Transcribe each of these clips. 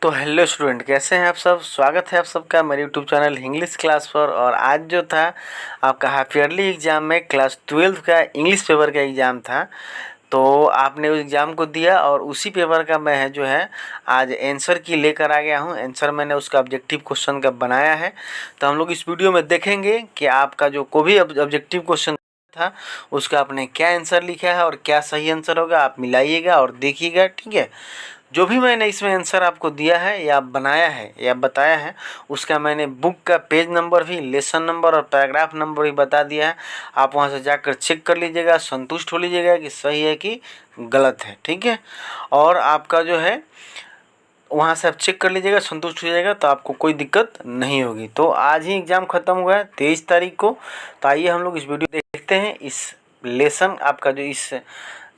तो hello student, कैसे हैं आप सब। स्वागत है आप सबका मेरे यूट्यूब चैनल इंग्लिश क्लास पर। और आज जो था आपका हाफ ईयरली एग्ज़ाम में क्लास 12 का इंग्लिश पेपर का एग्ज़ाम था। तो आपने उस एग्ज़ाम को दिया और उसी पेपर का मैं जो है आज आंसर की लेकर आ गया हूं। आंसर मैंने उसका ऑब्जेक्टिव क्वेश्चन का बनाया है। तो हम लोग इस वीडियो में देखेंगे कि आपका जो कोई भी ऑब्जेक्टिव क्वेश्चन था उसका आपने क्या आंसर लिखा है और क्या सही आंसर होगा आप मिलाइएगा और देखिएगा, ठीक है। जो भी मैंने इसमें आंसर आपको दिया है या बनाया है या बताया है उसका मैंने बुक का पेज नंबर भी, लेसन नंबर और पैराग्राफ नंबर भी बता दिया है। आप वहां से जाकर चेक कर लीजिएगा, संतुष्ट हो लीजिएगा कि सही है कि गलत है, ठीक है। और आपका जो है वहाँ से आप चेक कर लीजिएगा, संतुष्ट हो जाएगा तो आपको कोई दिक्कत नहीं होगी। तो आज ही एग्ज़ाम ख़त्म हुआ है 23 तारीख को। तो आइए हम लोग इस वीडियो देखते हैं इस लेसन आपका जो इस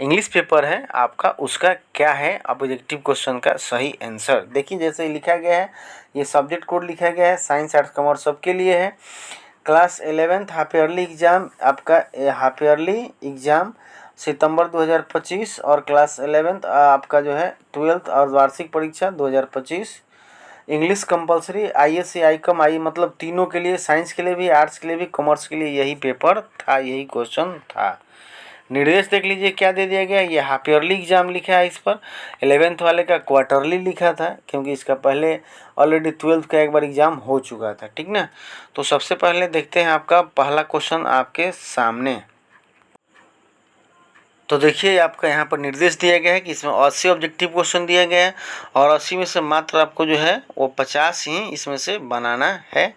इंग्लिश पेपर है आपका उसका क्या है ऑब्जेक्टिव क्वेश्चन का सही आंसर। देखिए जैसे लिखा गया है, ये सब्जेक्ट कोड लिखा गया है, साइंस आर्ट्स कॉमर्स सबके लिए है। Class 11th half yearly exam आपका हाफ ईयरली एग्ज़ाम सितंबर 2025 और क्लास 11th आपका जो है 12th और वार्षिक परीक्षा 2025। इंग्लिश कंपलसरी आईएससी आईकॉम आई मतलब तीनों के लिए, साइंस के लिए भी, आर्ट्स के लिए भी, कॉमर्स के लिए यही पेपर था, यही क्वेश्चन था। निर्देश देख लीजिए क्या दे दिया गया। ये हाफ ईयरली एग्ज़ाम लिखा है, इस पर 11th वाले का क्वार्टरली लिखा था क्योंकि इसका पहले ऑलरेडी 12th का एक बार एग्ज़ाम हो चुका था, ठीक ना। तो सबसे पहले देखते हैं आपका पहला क्वेश्चन आपके सामने। तो देखिए आपका यहाँ पर निर्देश दिया गया है कि इसमें 80 ऑब्जेक्टिव क्वेश्चन दिया गया है और 80 में से मात्र आपको जो है वो 50 ही इसमें से बनाना है।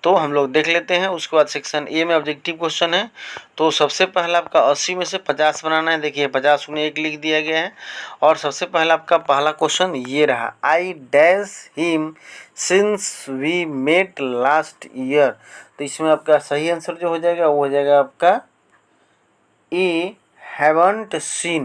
तो हम लोग देख लेते हैं। उसके बाद सेक्शन ए में ऑब्जेक्टिव क्वेश्चन है। तो सबसे पहला आपका 80 में से 50 बनाना है। देखिए 50 में 1 लिख दिया गया है। और सबसे पहला आपका पहला क्वेश्चन ये रहा, I dash him since we met last year. तो इसमें आपका सही आंसर जो हो जाएगा वो हो जाएगा आपका ए, haven't seen,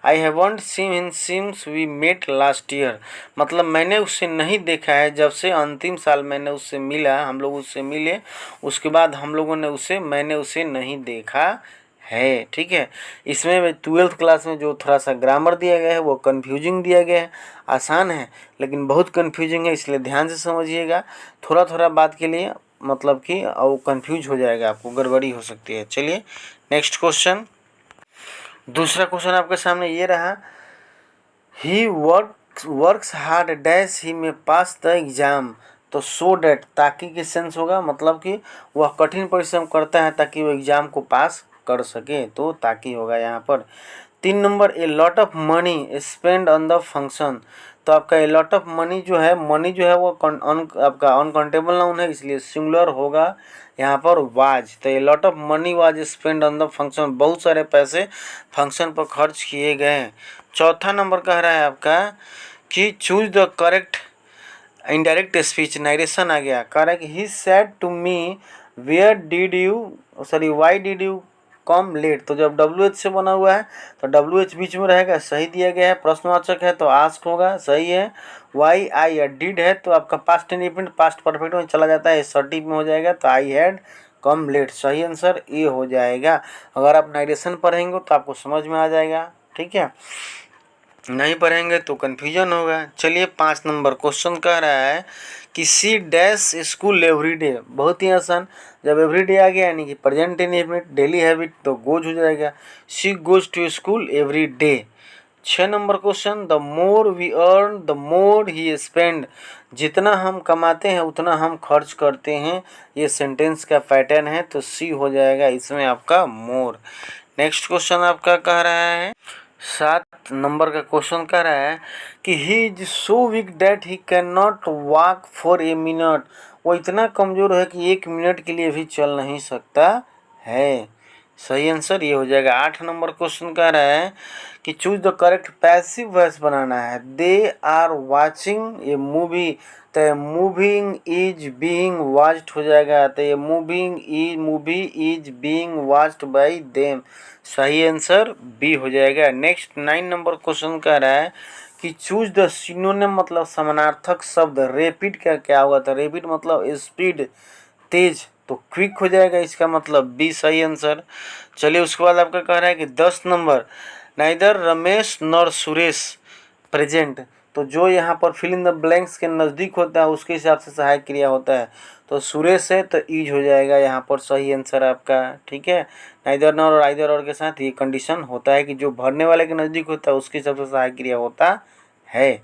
I haven't seen him since we met last year। मतलब मैंने उससे नहीं देखा है जब से अंतिम साल मैंने उससे मिला, हम लोग उससे मिले, उसके बाद हम लोगों ने मैंने उसे नहीं देखा है, ठीक है। इसमें 12th क्लास में जो थोड़ा सा ग्रामर दिया गया है वो कन्फ्यूजिंग दिया गया है। आसान है लेकिन बहुत कन्फ्यूजिंग है, इसलिए ध्यान से समझिएगा। थोड़ा थोड़ा बात के लिए मतलब कि वो कंफ्यूज हो जाएगा, आपको गड़बड़ी हो सकती है। चलिए नेक्स्ट क्वेश्चन। दूसरा क्वेश्चन आपके सामने ये रहा, ही वर्क्स हार्ड डैश ही में पास द एग्जाम। तो सो डैट ताकि के सेंस होगा, मतलब कि वह कठिन परिश्रम करता है ताकि वो एग्जाम को पास कर सके, तो ताकि होगा यहाँ पर। 3 number, a lot of money spend on the function. तो आपका ए लॉट ऑफ मनी जो है वो आपका अनकाउंटेबल नाउन है, इसलिए सिंगुलर होगा यहाँ पर वाज। तो a lot of money was spend on the function, बहुत सारे पैसे फंक्शन पर खर्च किए गए हैं। चौथा नंबर कह रहा है आपका कि choose the correct indirect speech, narration आ गया। कह रहा है कि he said to me why did you come late. तो जब WH से बना हुआ है तो WH बीच में रहेगा, सही दिया गया है। प्रश्नवाचक है तो आस्क होगा, सही है। वाई आई या डिड है तो आपका पास्ट इंडेफिनिट पास्ट परफेक्ट में चला जाता है, सर्टिव में हो जाएगा, तो आई हैड कम लेट, सही आंसर ए हो जाएगा। अगर आप नाइरेशन पढ़ेंगे तो आपको समझ में आ जाएगा, ठीक है। नहीं पढ़ेंगे तो कन्फ्यूजन होगा। चलिए 5 नंबर क्वेश्चन कह रहा है कि सी डैश स्कूल एवरीडे। बहुत ही आसान, जब एवरीडे आ गया यानी कि प्रेजेंट इंडेफिनिट डेली हैबिट तो गोज हो जाएगा, she goes to school every day. 6 number question, the more we earn the more he spend. जितना हम कमाते हैं उतना हम खर्च करते हैं, ये सेंटेंस का पैटर्न है, तो सी हो जाएगा इसमें आपका मोर। नेक्स्ट क्वेश्चन आपका कह रहा है 7 नंबर का क्वेश्चन कह रहा है कि he is so weak that he can not walk for a minute. वो इतना कमज़ोर है कि 1 मिनट के लिए भी चल नहीं सकता है, सही आंसर ये हो जाएगा। 8 नंबर क्वेश्चन कह रहा है कि choose the correct passive voice बनाना है। They are watching a movie, तो मूविंग इज बीइंग वॉच्ड हो जाएगा, तो ये movie is being watched by them, सही आंसर बी हो जाएगा। नेक्स्ट 9 नंबर क्वेश्चन कह रहा है कि चूज द सिनोनिम मतलब समानार्थक शब्द। रैपिड का क्या होगा, तो रैपिड मतलब स्पीड, तेज, तो क्विक हो जाएगा, इसका मतलब बी सही आंसर। चलिए उसके बाद आपका कह रहा है कि 10 number, neither Ramesh nor Suresh present, तो जो यहाँ पर फिल इन द ब्लैंक्स के नज़दीक होता है उसके हिसाब से सहायक क्रिया होता है। तो सुरेश है तो ईज हो जाएगा यहाँ पर सही आंसर आपका। ठीक है, नाइदर नॉर और आइदर और के साथ ये कंडीशन होता है कि जो भरने वाले के नज़दीक होता है उसके हिसाब से सहायक क्रिया होता है।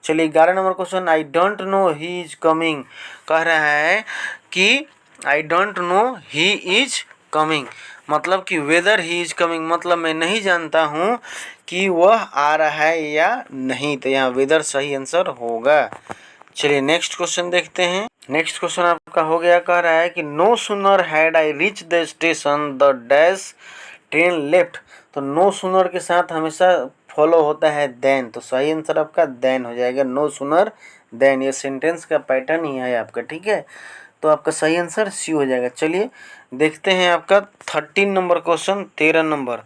चलिए 11 number question, I don't know he is coming, कह रहा है कि I don't know he is coming, मतलब कि वेदर ही इज कमिंग, मतलब मैं नहीं जानता हूँ कि वह आ रहा है या नहीं, तो यहाँ वेदर सही आंसर होगा। चलिए नेक्स्ट क्वेश्चन देखते हैं। नेक्स्ट क्वेश्चन आपका हो गया, कह रहा है कि no sooner had I reach the station the dash train left, तो नो सुनर के साथ हमेशा फॉलो होता है देन, तो सही आंसर आपका देन हो जाएगा, नो सुनर देन, ये सेंटेंस का पैटर्न ही है आपका। ठीक है, तो आपका सही आंसर सी हो जाएगा। चलिए देखते हैं आपका 13 नंबर क्वेश्चन, 13 नंबर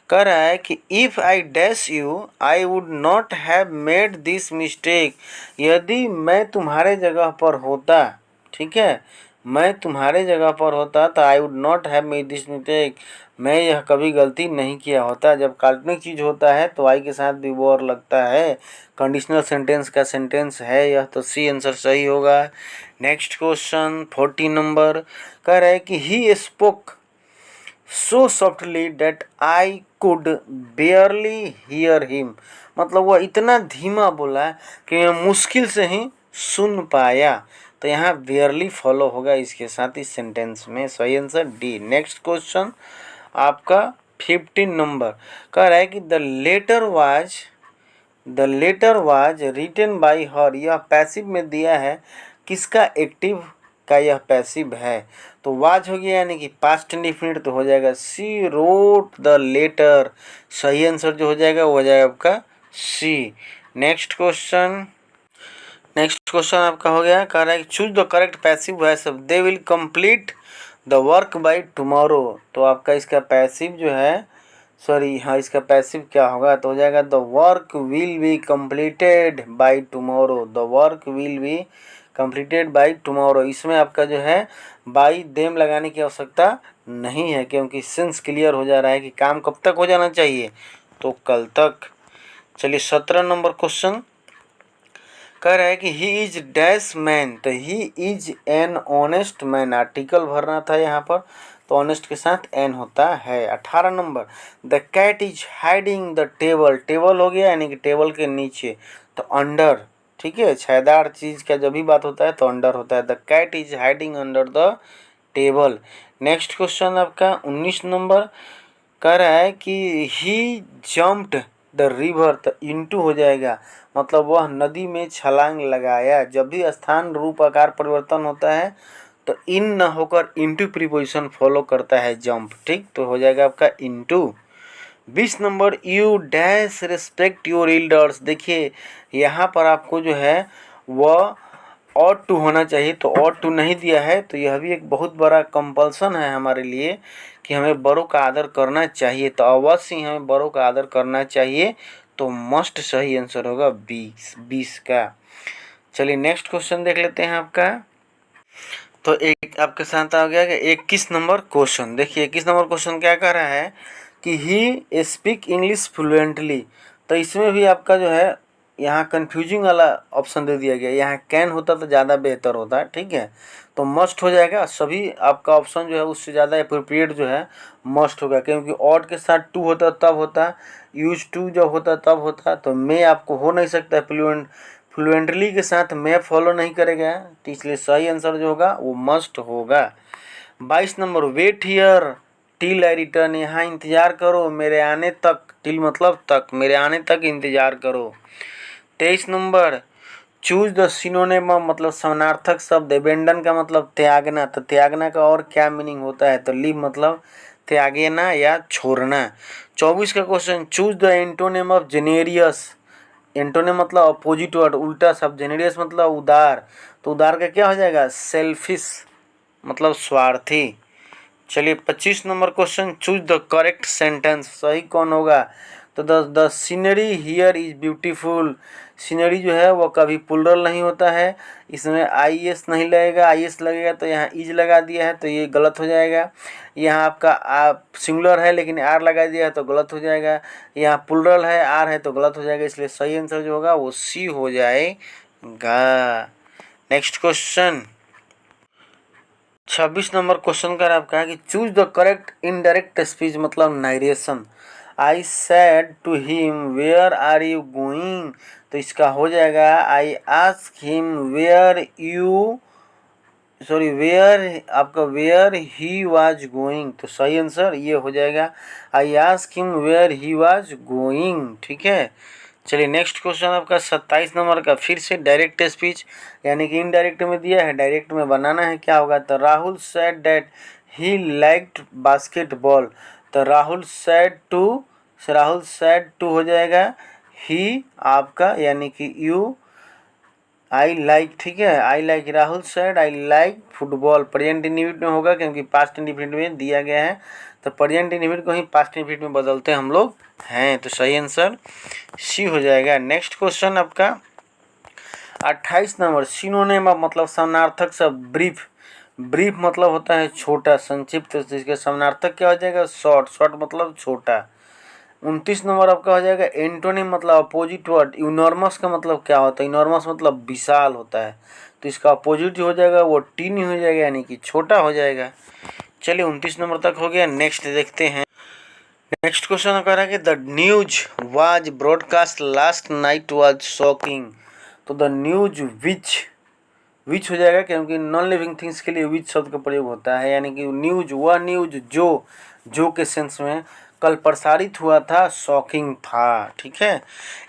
कह रहा है कि if I dash you I would not have made this mistake, यदि मैं तुम्हारे जगह पर होता, ठीक है, मैं तुम्हारे जगह पर होता तो I would not have made this mistake, मैं यह कभी गलती नहीं किया होता। जब काल्पनिक चीज़ होता है तो आई के साथ भी वो और लगता है, कंडीशनल सेंटेंस का सेंटेंस है यह, तो सी आंसर सही होगा। नेक्स्ट क्वेश्चन 14 नंबर कह रहा है कि he spoke so softly that I could barely hear him, मतलब वह इतना धीमा बोला कि मैं मुश्किल से ही सुन पाया, तो यहाँ बेयरली फॉलो होगा इसके साथ इस सेंटेंस में, सही आंसर डी। नेक्स्ट क्वेश्चन आपका 15 नंबर कह रहा है कि the letter was written by her, यह पैसिव में दिया है, किसका एक्टिव का यह पैसिव है, तो वाज हो गया यानी कि पास्ट इंडेफिनिट, तो हो जाएगा सी रोट द लेटर, सही आंसर जो हो जाएगा वो हो जाएगा आपका सी। नेक्स्ट क्वेश्चन आपका हो गया, कह रहा है choose the correct passive voice of they will complete the work by tomorrow, तो आपका इसका पैसिव जो है, सॉरी हाँ इसका पैसिव क्या होगा, तो हो जाएगा the work will be completed by tomorrow, the work will be completed by tomorrow. इसमें आपका जो है बाय देम लगाने की आवश्यकता नहीं है, क्योंकि सेंस क्लियर हो जा रहा है कि काम कब तक हो जाना चाहिए, तो कल तक। चलिए 17 नंबर क्वेश्चन कह रहा है कि ही इज डैश मैन, तो he is an honest man, article भरना था यहाँ पर, तो ऑनेस्ट के साथ एन होता है। 18 number the cat is hiding the table, table हो गया यानी कि टेबल के नीचे, तो अंडर, ठीक है, छायादार चीज़ का जब भी बात होता है तो अंडर होता है, the cat is hiding under the table. Next question आपका 19 नंबर कह रहा है कि ही जम्प्ड द रिवर, तो इंटू हो जाएगा, मतलब वह नदी में छलांग लगाया, जब भी स्थान रूप आकार परिवर्तन होता है तो इन न होकर इंटू प्रीपोजिशन फॉलो करता है जंप, ठीक, तो हो जाएगा आपका into. 20 number you dash respect your elders, देखिए यहाँ पर आपको जो है वह ऑट टू होना चाहिए, तो ऑट टू नहीं दिया है, तो यह भी एक बहुत बड़ा कंपल्सन है हमारे लिए कि हमें बड़ों का आदर करना चाहिए, तो अवश्य ही हमें बड़ों का आदर करना चाहिए, तो मस्ट सही आंसर होगा 20 का। चलिए नेक्स्ट क्वेश्चन देख लेते हैं आपका, तो एक आपके साथ आ गया कि 21 नंबर क्वेश्चन, देखिए 21 नंबर क्वेश्चन क्या कह रहा है कि ही स्पीक इंग्लिश फ्लुएंटली, तो इसमें भी आपका जो है यहाँ कन्फ्यूजिंग वाला ऑप्शन दे दिया गया, यहाँ कैन होता तो ज़्यादा बेहतर होता, ठीक है, तो मस्ट हो जाएगा, सभी आपका ऑप्शन जो है उससे ज़्यादा अप्रोप्रिएट जो है मस्ट होगा, क्योंकि ऑड के साथ टू होता तब होता, यूज टू जब होता तब होता, तो मे आपको हो नहीं सकता फ्लुएंटली के साथ मैं फॉलो नहीं करेगा, तो इसलिए सही आंसर जो होगा वो मस्ट होगा। 22 number wait here till I return, यहाँ इंतज़ार करो मेरे आने तक, टिल मतलब तक, मेरे आने तक इंतज़ार करो। 23 नंबर चूज द सिनोनिम, मतलब समानार्थक शब्द, एबेंडन का मतलब त्यागना, तो त्यागना का और क्या मीनिंग होता है, तो लीव मतलब त्यागना या छोड़ना। 24 का question choose the antonym of generous, antonym मतलब अपोजिट वर्ड, उल्टा शब्द, जेनेरियस मतलब उदार, तो उदार का क्या हो जाएगा सेल्फिश, मतलब स्वार्थी। चलिए 25 number question choose the correct sentence, सही कौन होगा, तो the scenery here is beautiful. Scenery जो है वो कभी प्लूरल नहीं होता है, इसमें आई एस नहीं लगेगा, आई एस लगेगा तो यहाँ इज लगा दिया है तो ये गलत हो जाएगा। यहाँ आपका आप सिंगुलर है लेकिन आर लगा दिया है तो गलत हो जाएगा। यहाँ प्लूरल है आर है तो गलत हो जाएगा, इसलिए सही आंसर जो होगा वो सी हो जाएगा। नेक्स्ट क्वेश्चन 26 नंबर क्वेश्चन का आपका है कि choose the correct indirect speech मतलब narration. I said to him where are you going, तो इसका हो जाएगा I ask him where you sorry where आपका वेयर ही वाज गोइंग, तो सही आंसर ये हो जाएगा I ask him where he was going. ठीक है, चलिए नेक्स्ट क्वेश्चन आपका 27 नंबर का फिर से डायरेक्ट स्पीच यानी कि इनडायरेक्ट में दिया है, डायरेक्ट में बनाना है। क्या होगा, तो Rahul said that he liked basketball, तो राहुल सेड टू हो जाएगा ही आपका यानी कि यू आई लाइक। ठीक है, I like Rahul said I like football, present indefinite में होगा क्योंकि पास्ट इंडिफिनिट में दिया गया है, तो प्रेजेंट इंडिफिनिट को ही पास्ट इंडिफिनिट में बदलते हम लोग हैं, तो सही आंसर सी हो जाएगा। नेक्स्ट क्वेश्चन आपका 28 नंबर सिनोनिम मतलब समानार्थक सब ब्रीफ। ब्रीफ मतलब होता है छोटा संक्षिप्त, तो इसके समानार्थक क्या हो जाएगा शॉर्ट। शॉर्ट मतलब छोटा। 29 नंबर आपका हो जाएगा एंटोनिम मतलब अपोजिट वर्ड। यूनॉर्मस का मतलब क्या होता है, यूनॉर्मस मतलब विशाल होता है, तो इसका अपोजिट हो जाएगा वो टीनी हो जाएगा यानी कि छोटा हो जाएगा। चलिए 29 नंबर तक हो गया। नेक्स्ट देखते हैं। नेक्स्ट क्वेश्चन कह रहा है कि the news was broadcast last night was shocking, तो द न्यूज विच हो जाएगा क्योंकि नॉन लिविंग थिंग्स के लिए विच शब्द का प्रयोग होता है, यानी कि न्यूज वह न्यूज जो के सेंस में कल प्रसारित हुआ था शॉकिंग था। ठीक है,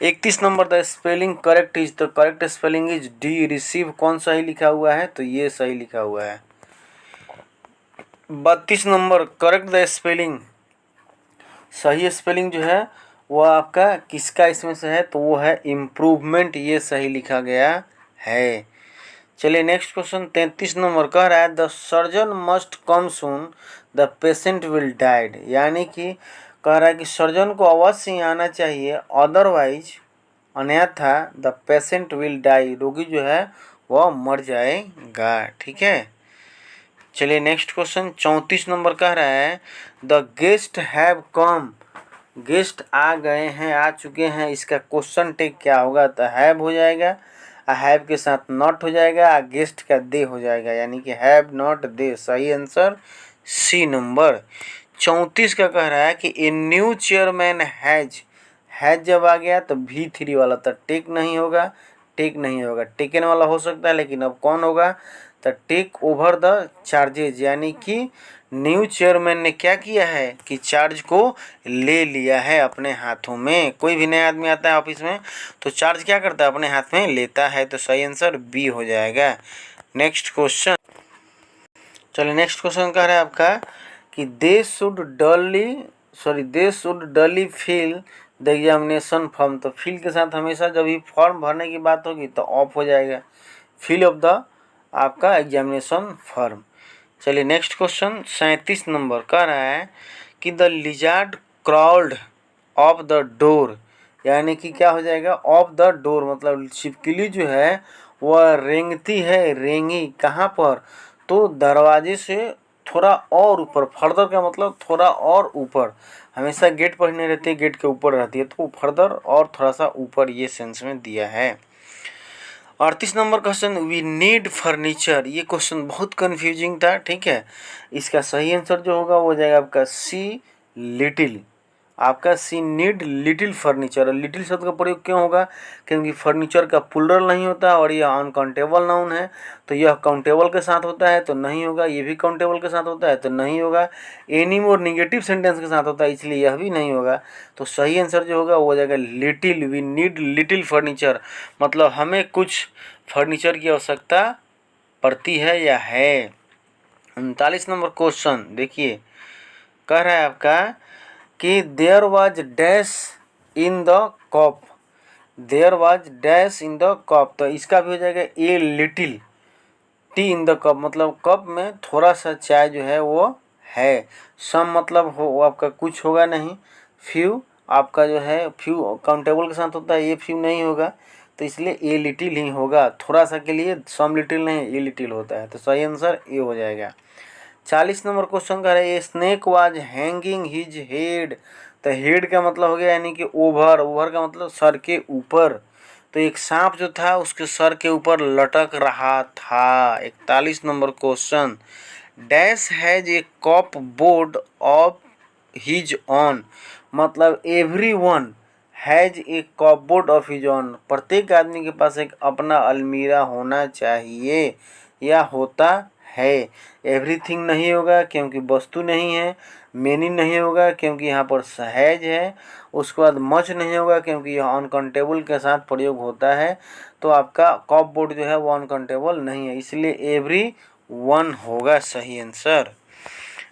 31 number the spelling correct is, तो correct spelling is D. Receive कौन सही लिखा हुआ है, तो ये सही लिखा हुआ है। 32 नंबर करेक्ट द स्पेलिंग, सही स्पेलिंग जो है वो आपका किसका इसमें से है, तो वो है इम्प्रूवमेंट, ये सही लिखा गया है। चलिए नेक्स्ट क्वेश्चन 33 नंबर कह रहा है the surgeon must come soon the patient will died, यानी कि कह रहा है कि सर्जन को अवश्य ही आना चाहिए अदरवाइज अन्यथा द पेशेंट विल डाई, रोगी जो है वह मर जाएगा। ठीक है, चलिए नेक्स्ट क्वेश्चन 34 नंबर कह रहा है the guest have come, guest आ गए हैं आ चुके हैं, इसका क्वेश्चन टेक क्या होगा, तो हैव हो जाएगा, हैव के साथ नॉट हो जाएगा, गेस्ट का दे हो जाएगा यानी कि हैव नॉट दे। सही आंसर सी नंबर। 34 का कह रहा है कि ए न्यू चेयरमैन हैज जब आ गया तो V3 वाला तो टेक नहीं होगा, टेकन वाला हो सकता है लेकिन अब कौन होगा, तो टेक ओवर द चार्जेज, यानी कि न्यू चेयरमैन ने क्या किया है कि चार्ज को ले लिया है अपने हाथों में। कोई भी नया आदमी आता है ऑफिस में तो चार्ज क्या करता है, अपने हाथ में लेता है, तो सही आंसर बी हो जाएगा। नेक्स्ट क्वेश्चन, चलिए नेक्स्ट क्वेश्चन कह रहा है आपका कि दे शुड डली फिल द एग्जामिनेशन फॉर्म, तो फिल के साथ हमेशा जब भी फॉर्म भरने की बात होगी तो ऑफ हो जाएगा, फिल ऑफ द आपका एग्जामिनेशन फॉर्म। चलिए नेक्स्ट क्वेश्चन 37 नंबर कह रहा है कि the lizard crawled off the door, यानी कि क्या हो जाएगा ऑफ द डोर मतलब छिपकली जो है वह रेंगती है, रेंगी कहाँ पर, तो दरवाजे से थोड़ा और ऊपर, फर्दर का मतलब थोड़ा और ऊपर, हमेशा गेट पर ही नहीं रहती है, गेट के ऊपर रहती है, तो फर्दर और थोड़ा सा ऊपर ये सेंस में दिया है। 38 number question we need furniture, ये क्वेश्चन बहुत कंफ्यूजिंग था। ठीक है, इसका सही आंसर जो होगा वो हो जाएगा आपका सी लिटिल, आपका सी नीड लिटिल फर्नीचर। लिटिल शब्द का प्रयोग क्यों होगा, क्योंकि फर्नीचर का प्लूरल नहीं होता और यह अनकाउंटेबल नाउन है, तो यह काउंटेबल के साथ होता है तो नहीं होगा, ये भी काउंटेबल के साथ होता है तो नहीं होगा, एनी मोर निगेटिव सेंटेंस के साथ होता है इसलिए यह भी नहीं होगा, तो सही आंसर जो होगा वो हो जाएगा little. We need little furniture मतलब हमें कुछ फर्नीचर की आवश्यकता पड़ती है या है। 39 नंबर क्वेश्चन देखिए, कह रहा है आपका कि there was dash in the cup, there was dash in the cup, तो इसका भी हो जाएगा a little tea in the cup मतलब कप में थोड़ा सा चाय जो है वो है। सम मतलब हो वो आपका कुछ होगा नहीं, फ्यू आपका जो है फ्यू काउंटेबल के साथ होता है, ये फ्यू नहीं होगा, तो इसलिए ए लिटिल ही होगा। थोड़ा सा के लिए सम लिटिल नहीं, ए लिटिल होता है, तो सही आंसर ए हो जाएगा। 40 नंबर क्वेश्चन का है, a snake was hanging his head. तो हेड का मतलब हो गया यानी कि ओवर, ओवर का मतलब सर के ऊपर। तो एक सांप जो था उसके सर के ऊपर लटक रहा था। 41 number question, dash has a cupboard of his own. मतलब every one has a cupboard of his own, प्रत्येक आदमी के पास एक अपना अलमीरा होना चाहिए या होता है। एवरीथिंग नहीं होगा क्योंकि वस्तु नहीं है, मेनी नहीं होगा क्योंकि यहाँ पर सहज है, उसके बाद मच नहीं होगा क्योंकि यह अनकाउंटेबल के साथ प्रयोग होता है। तो आपका कपबोर्ड जो है वो अनकाउंटेबल नहीं है, इसलिए एवरी वन होगा सही आंसर।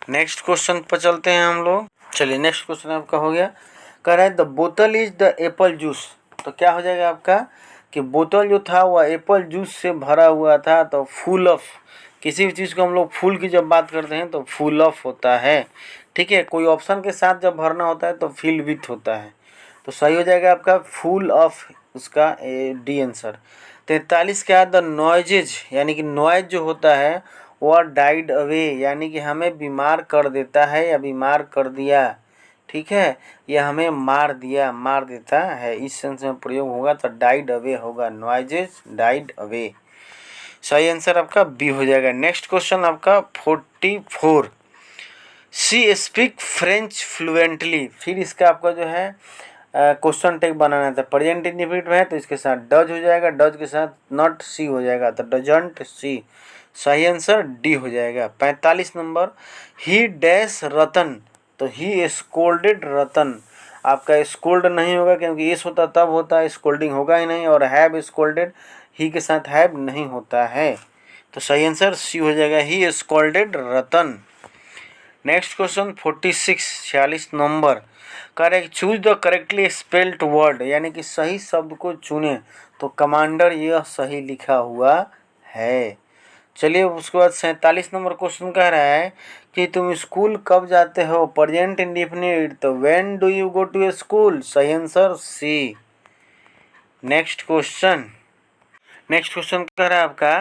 नेक्स्ट क्वेश्चन पर चलते हैं हम लोग। चलिए नेक्स्ट क्वेश्चन आपका हो गया, कह रहा है द बोतल इज द एप्पल जूस। तो क्या हो जाएगा आपका कि बोतल जो था वह एप्पल जूस से भरा हुआ था। तो फुल ऑफ, किसी भी चीज़ को हम लोग फुल की जब बात करते हैं तो फुल ऑफ होता है, ठीक है। कोई ऑप्शन के साथ जब भरना होता है तो फिल विथ होता है, तो सही हो जाएगा आपका फुल ऑफ, उसका डी आंसर। 43 क्या है, द नॉइजेज यानी कि नॉइज जो होता है वह डाइड अवे, यानी कि हमें बीमार कर देता है या बीमार कर दिया, ठीक है, यह हमें मार दिया, मार देता है, इस सेंस में प्रयोग होगा तो डाइड अवे होगा, नॉइजेज डाइड अवे। सही आंसर आपका बी हो जाएगा। नेक्स्ट क्वेश्चन आपका 44, सी स्पीक फ्रेंच फ्लुएंटली। फिर इसका आपका जो है क्वेश्चन टैग बनाना था, प्रेजेंट इंडेफिनिट में है तो इसके साथ डज हो जाएगा, डज के साथ नॉट सी हो जाएगा, तो डजंट सी। सही आंसर डी हो जाएगा। 45 नंबर, ही डैश रतन। तो ही स्कोल्डेड रतन, आपका स्कोल्ड नहीं होगा क्योंकि इस होता तब होता है, स्कोल्डिंग होगा ही नहीं, और हैव स्कोल्डेड, ही के साथ हैव नहीं होता है, तो सही आंसर सी हो जाएगा, he scolded Ratan. Next question 46, 46 number, correct choose the correctly spelled word, यानी कि सही शब्द को चुने। तो कमांडर यह सही लिखा हुआ है। चलिए उसके बाद 47 नंबर क्वेश्चन कह रहा है कि तुम स्कूल कब जाते हो, प्रेजेंट इंडेफिनिट, तो when do you go to school, सही answer C. Next question, next question कह रहा है आपका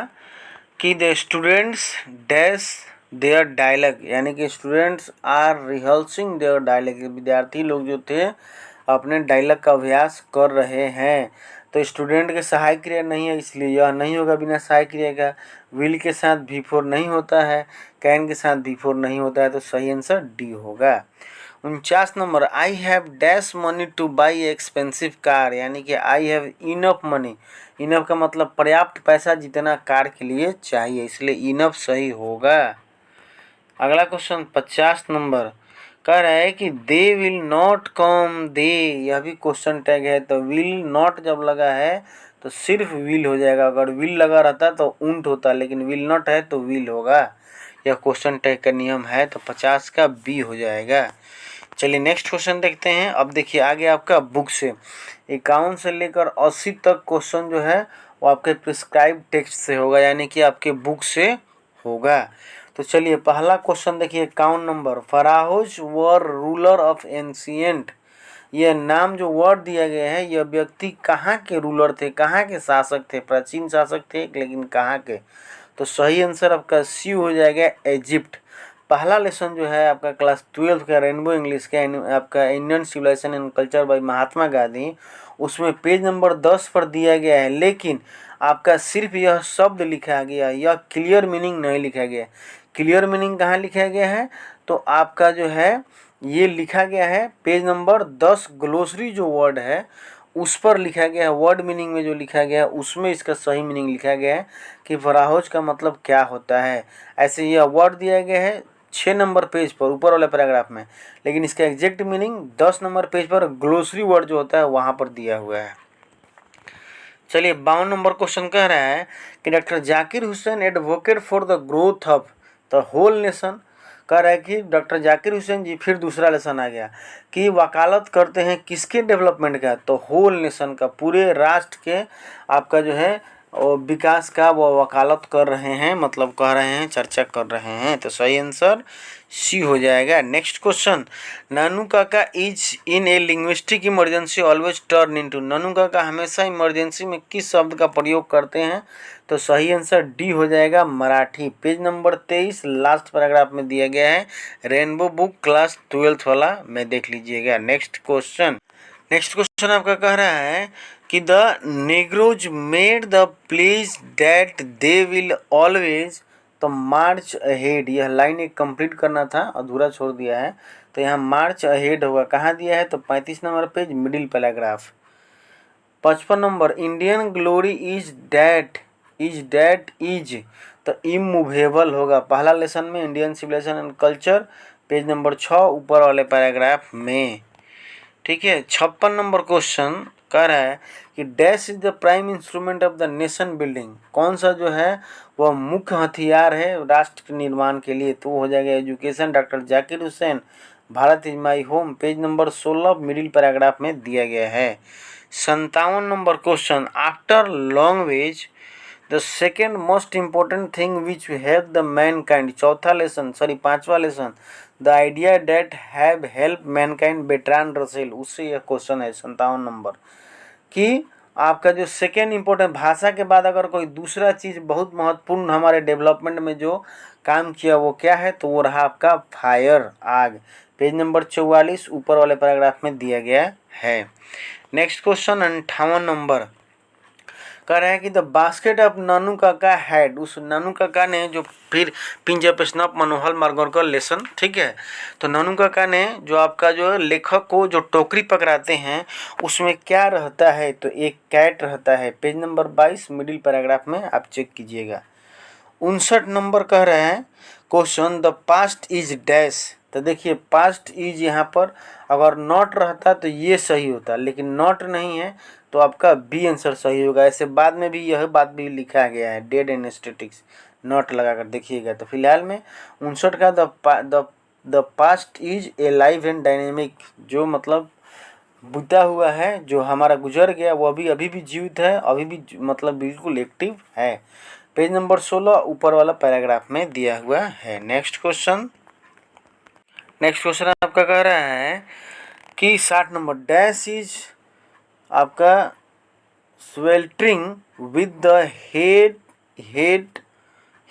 कि the students dash their dialogue, यानी कि students are rehearsing their dialogue, विद्यार्थी लोग जो थे अपने डायलॉग का अभ्यास कर रहे हैं। तो स्टूडेंट के सहायक क्रिया नहीं है इसलिए यह नहीं होगा बिना सहायक क्रिया का, विल के साथ भी4 नहीं होता है, कैन के साथ भी4 नहीं होता है, तो सही आंसर डी होगा। 49 number, I have dash money two by expensive car, यानी कि I have enough money, enough का मतलब पर्याप्त पैसा जितना कार के लिए चाहिए, इसलिए इनफ सही होगा। अगला क्वेश्चन 50 नंबर, कह रहा है कि दे विल नॉट कम, दे यह भी क्वेश्चन टैग है, तो विल नॉट जब लगा है तो सिर्फ विल हो जाएगा, अगर विल लगा रहता तो उंट होता, लेकिन विल नॉट है तो विल होगा, यह क्वेश्चन टैग का नियम है, तो 50 का बी हो जाएगा। चलिए नेक्स्ट क्वेश्चन देखते हैं। अब देखिए आगे आपका बुक से 51 से लेकर 80 तक क्वेश्चन जो है वो आपके प्रिस्क्राइब टेक्स्ट से होगा, यानी कि आपके बुक से होगा। तो चलिए पहला क्वेश्चन देखिए 51 number, pharaohs were ruler of ancient, यह नाम जो वर्ड दिया गया है यह व्यक्ति कहाँ के रूलर थे, कहाँ के शासक थे, प्राचीन शासक थे लेकिन कहाँ के, तो सही आंसर आपका सी हो जाएगा, इजिप्ट। पहला लेसन जो है आपका क्लास 12 का रेनबो इंग्लिश का आपका Indian civilization and culture by Mahatma Gandhi, उसमें पेज नंबर 10 पर दिया गया है, लेकिन आपका सिर्फ यह शब्द लिखा गया, यह क्लियर मीनिंग नहीं लिखा गया। क्लियर मीनिंग कहाँ लिखा गया है, तो आपका जो है ये लिखा गया है पेज नंबर 10, ग्लोसरी जो वर्ड है उस पर लिखा गया है, वर्ड मीनिंग में जो लिखा गया है उसमें इसका सही मीनिंग लिखा गया है कि फराहोज का मतलब क्या होता है। ऐसे यह वर्ड दिया गया है 6 नंबर पेज पर ऊपर वाले पैराग्राफ में, लेकिन इसका एग्जैक्ट मीनिंग 10 नंबर पेज पर ग्लोसरी वर्ड जो होता है वहाँ पर दिया हुआ है। चलिए 52 नंबर क्वेश्चन कह रहा है कि doctor Zakir Hussain advocate for the growth of the whole nation, कह रहा है कि डॉक्टर जाकिर हुसैन जी, फिर दूसरा लेसन आ गया कि वकालत करते हैं किसके डेवलपमेंट का, तो होल नेशन का, पूरे राष्ट्र के आपका जो है और विकास का वो वकालत कर रहे हैं, मतलब कह रहे हैं, चर्चा कर रहे हैं। तो सही आंसर सी हो जाएगा। Next question, Nanu Kaka is in a linguistic emergency always turn into. Nanu Kaka हमेशा इमरजेंसी में किस शब्द का प्रयोग करते हैं? तो सही आंसर डी हो जाएगा, Marathi. Page number 23 last paragraph में दिया गया है, रेनबो बुक क्लास 12th वाला में देख लीजिएगा। नेक्स्ट क्वेश्चन आपका कह रहा है कि the Negroes made the pledge that they will always, तो मार्च अहेड, यह लाइन एक कंप्लीट करना था, अधूरा छोड़ दिया है, तो यहाँ मार्च अहेड होगा। कहाँ दिया है? तो 35 number page, middle paragraph. 55 number, Indian glory is that is, तो इमूवेबल होगा। पहला लेसन में Indian civilization and culture, page number 6 ऊपर वाले पैराग्राफ में। ठीक है। 56 नंबर क्वेश्चन कह रहा है कि dash is the prime instrument of the nation building. कौन सा जो है वह मुख्य हथियार है राष्ट्र निर्माण के लिए? तो हो जाएगा education, doctor Zakir Hussain, Bharat is my home, page number 16 middle paragraph में दिया गया है। 57 number question, after language the second most important thing which help the mankind. चौथा लेसन, सॉरी 5वां lesson, the idea that have help mankind, Bertrand Russell, उससे यह question है 57 number. कि आपका जो सेकेंड इम्पोर्टेंट, भाषा के बाद अगर कोई दूसरा चीज़ बहुत महत्वपूर्ण हमारे डेवलपमेंट में जो काम किया वो क्या है? तो वो रहा आपका फायर, आग, पेज नंबर 44 ऊपर वाले पैराग्राफ में दिया गया है। नेक्स्ट क्वेश्चन 58 नंबर कह रहा है कि द बास्केट ऑफ नानू काका हैड, उस नानू काका ने जो फिर पिंजर पे स्नप मनोहर मार्गोरकर लेसन, ठीक है। तो नानू काका ने जो आपका जो लेखक को जो टोकरी पकड़ाते हैं उसमें क्या रहता है? तो एक कैट रहता है, पेज नंबर 22 मिडिल पैराग्राफ में आप चेक कीजिएगा। 59 नंबर कह रहे हैं question, the past is dash. तो देखिए पास्ट इज यहाँ पर अगर नॉट रहता तो ये सही होता, लेकिन नॉट नहीं है तो आपका बी आंसर सही होगा। ऐसे बाद में भी यह बात भी लिखा गया है, डेड एंड स्टैटिक्स नॉट लगाकर देखिएगा। तो फिलहाल में 59 का the past is a live and dynamic, जो मतलब बीता हुआ है, जो हमारा गुजर गया वो अभी भी जीवित है, अभी भी मतलब बिल्कुल एक्टिव है। पेज नंबर 16 ऊपर वाला पैराग्राफ में दिया हुआ है। नेक्स्ट क्वेश्चन आपका कह रहा है कि 60 नंबर, डैश इज आपका sweltering with the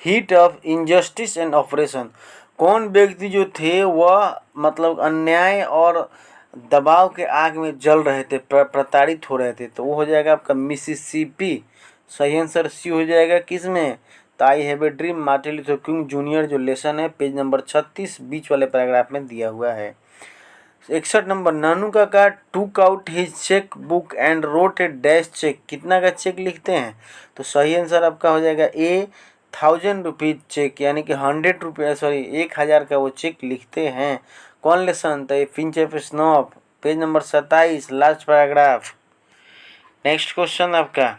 heat of injustice and operation. कौन व्यक्ति जो थे वह मतलब अन्याय और दबाव के आग में जल रहे थे, प्रताड़ित हो रहे थे? तो वो हो जाएगा आपका मिसिसिपी। सही आंसर सी हो जाएगा। किस में? तो I have a dream, Martin Luther king junior जो लेसन है, पेज नंबर 36 बीच वाले पैराग्राफ में दिया हुआ है। 61 number, Nanu Kaka took out his cheque book and wrote a dash cheque. कितना का चेक लिखते हैं? तो सही आंसर आपका हो जाएगा ए 1000 रुपीज चेक, यानी कि 100 रुपये, सॉरी 1000 का वो चेक लिखते हैं। कौन लेसन? तो pinch of snuff, page number 27 last paragraph. Next question आपका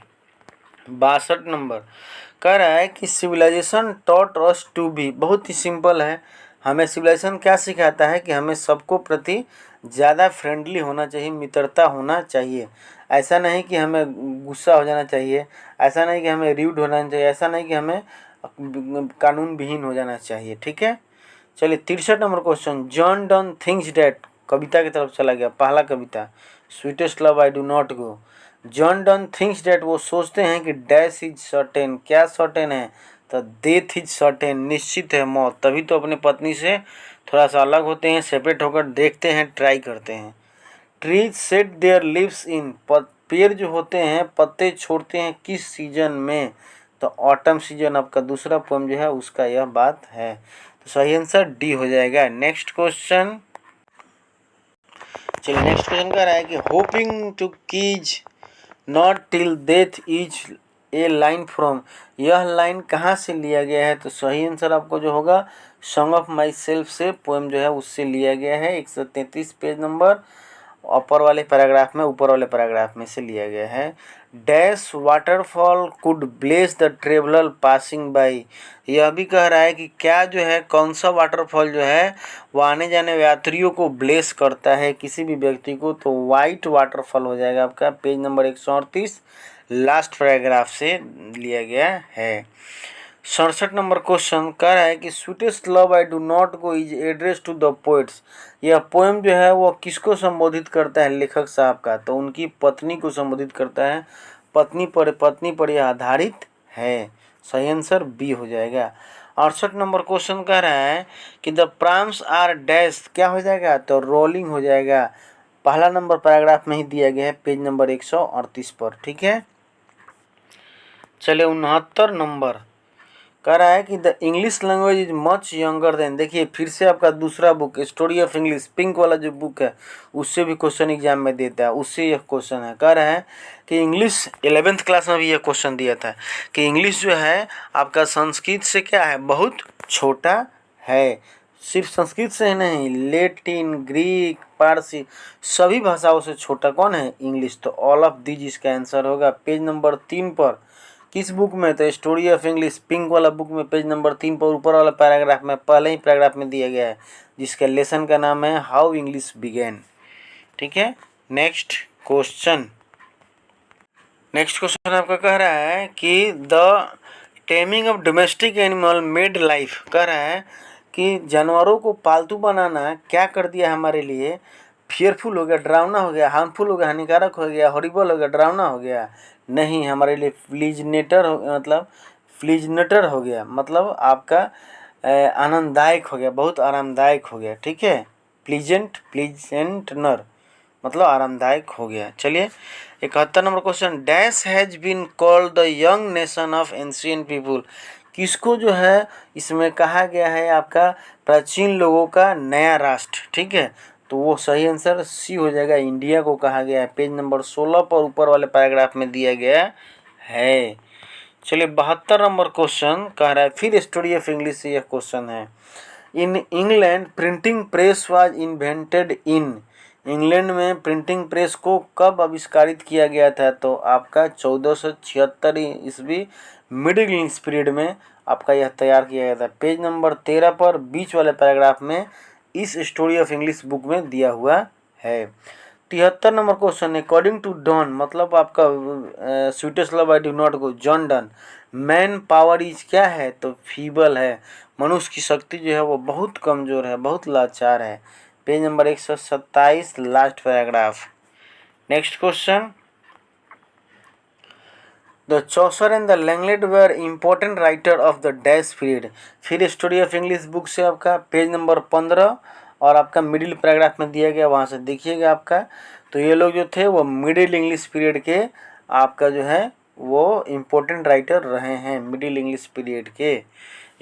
62 नंबर कह रहा है कि civilization taught us to be. बहुत ही सिंपल है, हमें सिविलाइजेशन क्या सिखाता है कि हमें सबको प्रति ज़्यादा फ्रेंडली होना चाहिए, मित्रता होना चाहिए। ऐसा नहीं कि हमें गुस्सा हो जाना चाहिए, ऐसा नहीं कि हमें रूड होना चाहिए, ऐसा नहीं कि हमें कानून विहीन हो जाना चाहिए। ठीक है। चलिए 63 number question, John Donne things that, कविता की तरफ चला गया, पहला कविता, sweetest love I do not go. John Donne things that, वो सोचते हैं कि डैश इज सर्टेन, क्या सर्टेन है? तो डेथ इज सर्टेन, निश्चित है मौत। तभी तो अपनी पत्नी से थोड़ा सा अलग होते हैं, सेपरेट होकर देखते हैं, ट्राई करते हैं। ट्रीज सेट देयर लीव्स इन, पेड़ जो होते हैं पत्ते छोड़ते हैं किस सीजन में? तो ऑटम सीजन आपका दूसरा पोएम जो है उसका यह बात है। तो सही आंसर डी हो जाएगा। नेक्स्ट क्वेश्चन, चलिए नेक्स्ट क्वेश्चन कह रहा है कि hoping two keys not till death is a line from. यह लाइन कहाँ से लिया गया है? तो सही आंसर आपको जो होगा सॉन्ग ऑफ माई सेल्फ से पोएम जो है उससे लिया गया है, 133 पेज नंबर। अपर वाले पैराग्राफ में, ऊपर वाले पैराग्राफ में से लिया गया है। Dash waterfall could bless the traveller passing by. यह भी कह रहा है कि क्या जो है, कौन सा वाटरफॉल जो है वो आने जाने यात्रियों को ब्लेस करता है, किसी भी व्यक्ति को, तो वाइट वाटरफॉल हो जाएगा आपका। पेज नंबर 138 लास्ट पैराग्राफ से लिया गया है। 67 नंबर क्वेश्चन कह रहा है कि sweetest love I do not go is address to the poets. यह पोएम जो है वो किसको संबोधित करता है लेखक साहब का, तो उनकी पत्नी को संबोधित करता है। पत्नी पर यह आधारित है। सही आंसर बी हो जाएगा। 68 नंबर क्वेश्चन कह रहा है कि द प्राम्स आर डैश, क्या हो जाएगा, तो रोलिंग हो जाएगा। पहला नंबर पैराग्राफ में ही दिया गया है, पेज नंबर 138 पर। ठीक है, चलिए 69 नंबर कह रहा है कि the English language is much younger than. देखिए फिर से आपका दूसरा book story of English, pink वाला जो बुक है, उससे भी क्वेश्चन एग्जाम में देता है, उससे यह क्वेश्चन है। कह रहा है कि इंग्लिश 11th क्लास में भी यह क्वेश्चन दिया था कि इंग्लिश जो है आपका संस्कृत से क्या है, बहुत छोटा है। सिर्फ संस्कृत से ही नहीं, लेटिन, ग्रीक, पारसी, सभी भाषाओं से छोटा कौन है, इंग्लिश। तो ऑल ऑफ दीज इसका आंसर होगा। पेज नंबर 3 पर, किस बुक में, तो स्टोरी ऑफ इंग्लिश पिंक वाला बुक में, पेज नंबर 3 पर ऊपर वाला पैराग्राफ में, पहले ही पैराग्राफ में दिया गया है, जिसका लेसन का नाम है हाउ इंग्लिश बिगेन। ठीक है, नेक्स्ट क्वेश्चन आपका कह रहा है कि the taming of domestic animal made life. कह रहा है कि जानवरों को पालतू बनाना क्या कर दिया हमारे लिए, फियरफुल हो गया, डरावना हो गया, हार्मफुल हो गया, हानिकारक हो गया, हॉरिबल हो गया, डरावना हो गया, नहीं, हमारे लिए फ्लीजनेटर हो गया, मतलब आपका आनंददायक हो गया, बहुत आरामदायक हो गया। ठीक है, प्लीजेंटनर मतलब आरामदायक हो गया। चलिए 71 number question, dash has been called the young nation of ancient people. किसको जो है इसमें कहा गया है, आपका प्राचीन लोगों का नया राष्ट्र। ठीक है, तो वो सही आंसर सी हो जाएगा, इंडिया को कहा गया है। पेज नंबर 16 पर ऊपर वाले पैराग्राफ में दिया गया है। चलिए 72 नंबर क्वेश्चन कह रहा है, फिर स्टोरी ऑफ इंग्लिश से यह क्वेश्चन है। In England printing press was invented in. England में प्रिंटिंग प्रेस को कब आविष्कारित किया गया था, तो आपका 1476 ईस्वी मिडिल इंग्लिश पीरियड में आपका यह तैयार किया गया था। पेज नंबर 13 पर बीच वाले पैराग्राफ में इस स्टोरी ऑफ इंग्लिश बुक में दिया हुआ है। 73 number question, according to Donne, मतलब आपका sweetest love I do not go, John Donne, man power is क्या है, तो फीबल है, मनुष्य की शक्ति जो है वो बहुत कमज़ोर है, बहुत लाचार है। Page number 127 last paragraph. Next question, the Chaucer and the Langland were important writer of the dash period. फिर स्टोरी ऑफ इंग्लिश बुक से आपका पेज नंबर 15 और आपका मिडिल पैराग्राफ में दिया गया, वहाँ से देखिएगा आपका। तो ये लोग जो थे वो मिडिल इंग्लिश पीरियड के आपका जो है वो इम्पोर्टेंट राइटर रहे हैं, मिडिल इंग्लिश पीरियड के।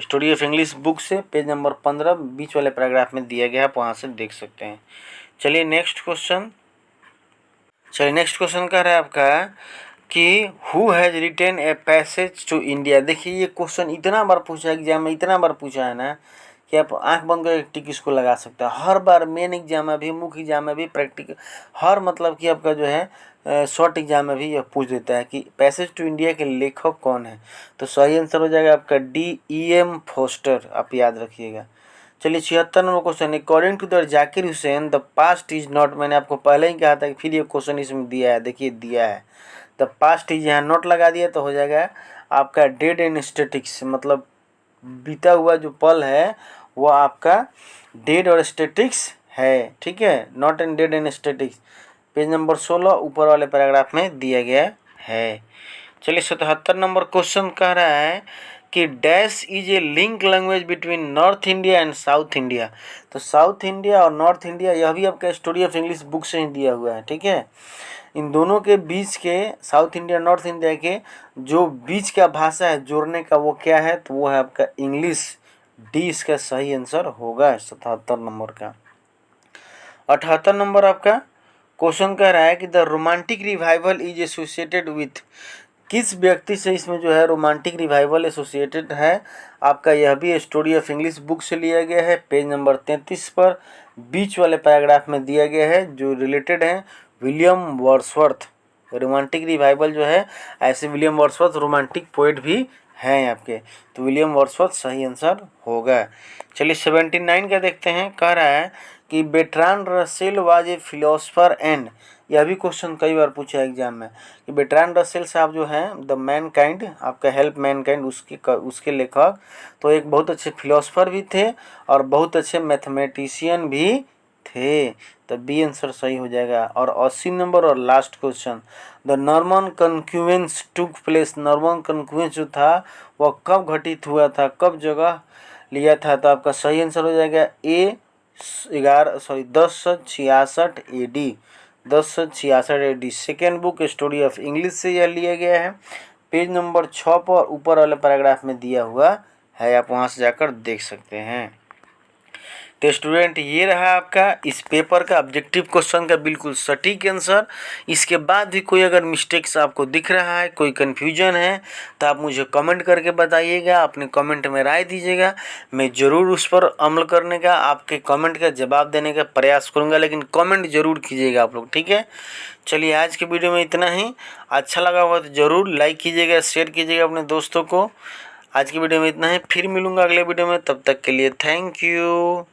स्टोरी ऑफ इंग्लिश बुक से पेज नंबर 15 बीच वाले पैराग्राफ में दिया गया है, आप वहाँ से देख सकते हैं। चलिए नेक्स्ट क्वेश्चन कह रहा है आपका कि who has written a passage to India. देखिए ये क्वेश्चन इतना बार पूछा है एग्जाम में, इतना बार पूछा है ना कि आप आंख बंद करके टिक इसको लगा सकते हैं। हर बार मेन एग्जाम में भी, मुख्य एग्जाम में भी, प्रैक्टिकल, हर मतलब कि आपका जो है शॉर्ट एग्जाम में भी यह पूछ देता है कि पैसेज टू इंडिया के लेखक कौन है। तो सही आंसर हो जाएगा आपका D.E.M. फोस्टर, आप याद रखिएगा। चलिए 76 number question, according to the Zakir Hussain the past is not. मैंने आपको पहले ही कहा था कि फिर ये क्वेश्चन इसमें दिया है, देखिए दिया है। द पास्ट इज यहाँ नोट लगा दिया तो हो जाएगा आपका डेड एंड स्टेटिक्स, मतलब बीता हुआ जो पल है वो आपका डेड और स्टेटिक्स है। ठीक है, not end dead end statics, page number 16 ऊपर वाले पैराग्राफ में दिया गया है। चलिए 77 नंबर क्वेश्चन कह रहा है कि dash is a link language between north India and south India. तो साउथ इंडिया और नॉर्थ इंडिया यह भी आपका स्टोरी ऑफ इंग्लिश बुक से ही दिया हुआ है। ठीक है, इन दोनों के बीच के, साउथ इंडिया नॉर्थ इंडिया के जो बीच का भाषा है जोड़ने का, वो क्या है, तो वो है आपका इंग्लिश। डी इसका सही आंसर होगा 77 नंबर का। 78 नंबर आपका क्वेश्चन कह रहा है कि the romantic revival is associated with. किस व्यक्ति से इसमें जो है रोमांटिक रिवाइवल एसोसिएटेड है? आपका यह भी स्टोरी ऑफ इंग्लिश बुक से लिया गया है। पेज नंबर 33 पर बीच वाले पैराग्राफ में दिया गया है, जो रिलेटेड है विलियम वर्ड्सवर्थ। रोमांटिक रिवाइवल जो है, ऐसे विलियम वर्ड्सवर्थ रोमांटिक पोएट भी हैं आपके, तो विलियम वर्ड्सवर्थ सही आंसर होगा। चलिए 79 का देखते हैं। कह रहा है कि Bertrand Russell was a philosopher and, यह भी क्वेश्चन कई बार पूछा है एग्जाम में कि बेट्रान रसेल साहब जो हैं द मैनकाइंड, आपका हेल्प मैनकाइंड, उसके लेखक तो एक बहुत अच्छे फिलोसफर भी थे और बहुत अच्छे मैथमेटिशियन भी थे, तो बी आंसर सही हो जाएगा। और 80 नंबर और last question, the Norman conquests took place, Norman conquests जो था वह कब घटित हुआ था, कब जगह लिया था? तो आपका सही आंसर हो जाएगा ए 1066 AD, 1066 AD। Second book story of English से यह लिया गया है। पेज नंबर 6 पर ऊपर वाले पैराग्राफ में दिया हुआ है, आप वहाँ से जाकर देख सकते हैं। तो स्टूडेंट ये रहा आपका इस पेपर का ऑब्जेक्टिव क्वेश्चन का बिल्कुल सटीक आंसर। इसके बाद भी कोई अगर मिस्टेक्स आपको दिख रहा है, कोई कन्फ्यूजन है, तो आप मुझे कमेंट करके बताइएगा, अपने कमेंट में राय दीजिएगा। मैं ज़रूर उस पर अमल करने का, आपके कमेंट का जवाब देने का प्रयास करूँगा, लेकिन कमेंट ज़रूर कीजिएगा आप लोग, ठीक है। चलिए आज के वीडियो में इतना ही। अच्छा लगा होगा तो ज़रूर लाइक कीजिएगा, शेयर कीजिएगा अपने दोस्तों को। आज की वीडियो में इतना ही, फिर मिलूँगा अगले वीडियो में, तब तक के लिए थैंक यू।